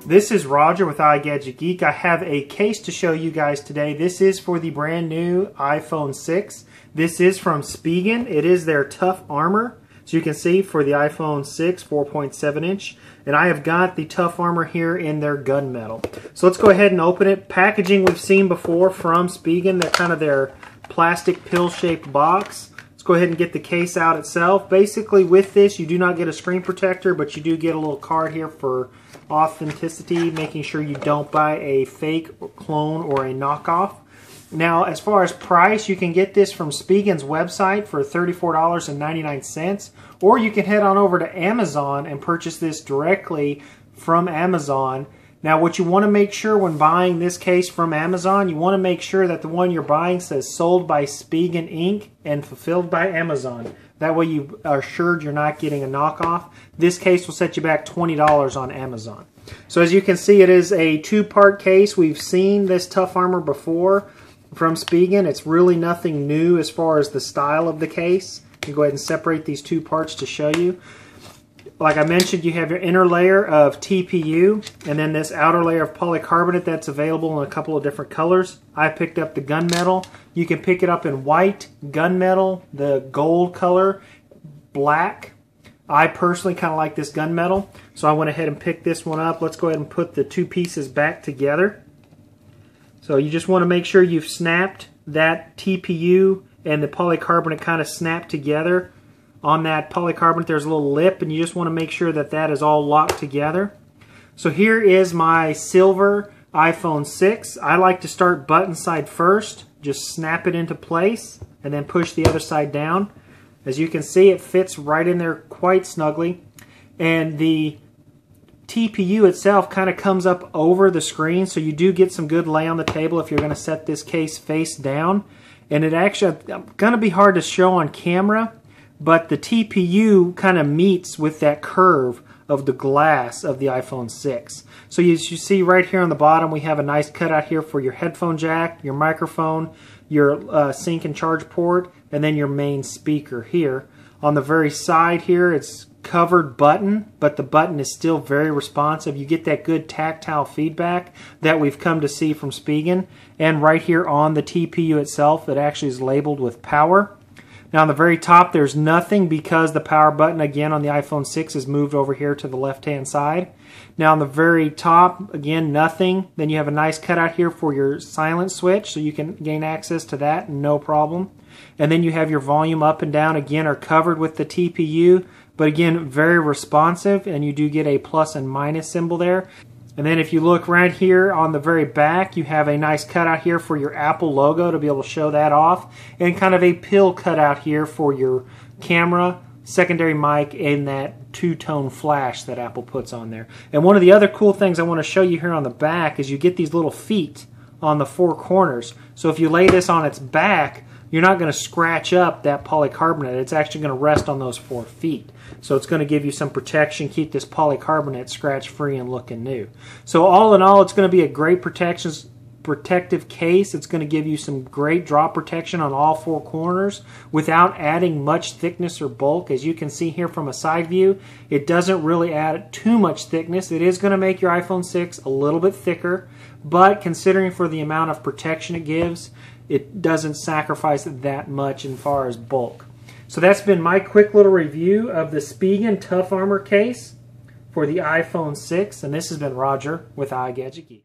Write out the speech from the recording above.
This is Roger with iGadget Geek. I have a case to show you guys today. This is for the brand new iPhone 6. This is from Spigen. It is their Tough Armor. So you can see for the iPhone 6 4.7 inch. And I have got the Tough Armor here in their gunmetal. So let's go ahead and open it. Packaging we've seen before from Spigen. They're kind of their plastic pill-shaped box. Let's go ahead and get the case out itself. Basically with this you do not get a screen protector, but you do get a little card here for authenticity, making sure you don't buy a fake clone or a knockoff. Now, as far as price, you can get this from Spigen's website for $34.99, or you can head on over to Amazon and purchase this directly from Amazon. Now, what you want to make sure when buying this case from Amazon, you want to make sure that the one you're buying says sold by Spigen Inc. and fulfilled by Amazon. That way you are assured you're not getting a knockoff. This case will set you back $20 on Amazon. So as you can see, it is a two-part case. We've seen this Tough Armor before from Spigen. It's really nothing new as far as the style of the case. You go ahead and separate these two parts to show you. Like I mentioned, you have your inner layer of TPU and then this outer layer of polycarbonate that's available in a couple of different colors. I picked up the gunmetal. You can pick it up in white, gunmetal, the gold color, black. I personally kind of like this gunmetal, so I went ahead and picked this one up. Let's go ahead and put the two pieces back together. So you just want to make sure you've snapped that TPU and the polycarbonate kind of snap together. On that polycarbonate there's a little lip, and you just want to make sure that that is all locked together. So here is my silver iPhone 6. I like to start button side first. Just snap it into place and then push the other side down. As you can see, it fits right in there quite snugly. And the TPU itself kind of comes up over the screen, so you do get some good lay on the table if you're going to set this case face down. And it actually, going to be hard to show on camera, but the TPU kind of meets with that curve of the glass of the iPhone 6. So as you see right here on the bottom, we have a nice cutout here for your headphone jack, your microphone, your sync and charge port, and then your main speaker here. On the very side here, it's covered button, but the button is still very responsive. You get that good tactile feedback that we've come to see from Spigen. And right here on the TPU itself, it actually is labeled with power. Now on the very top there's nothing because the power button again on the iPhone 6 is moved over here to the left hand side. Now on the very top, again nothing. Then you have a nice cutout here for your silent switch, so you can gain access to that no problem. And then you have your volume up and down, again are covered with the TPU, but again very responsive, and you do get a plus and minus symbol there. And then if you look right here on the very back, you have a nice cutout here for your Apple logo to be able to show that off, and kind of a pill cutout here for your camera, secondary mic, and that two-tone flash that Apple puts on there. And one of the other cool things I want to show you here on the back is you get these little feet on the four corners. So if you lay this on its back, you're not going to scratch up that polycarbonate. It's actually going to rest on those 4 feet. So it's going to give you some protection, keep this polycarbonate scratch-free and looking new. So all in all, it's going to be a great protective case. It's going to give you some great drop protection on all 4 corners without adding much thickness or bulk. As you can see here from a side view, it doesn't really add too much thickness. It is going to make your iPhone 6 a little bit thicker, but considering for the amount of protection it gives, it doesn't sacrifice that much as far as bulk. So that's been my quick little review of the Spigen Tough Armor case for the iPhone 6, and this has been Roger with iGadget Geek.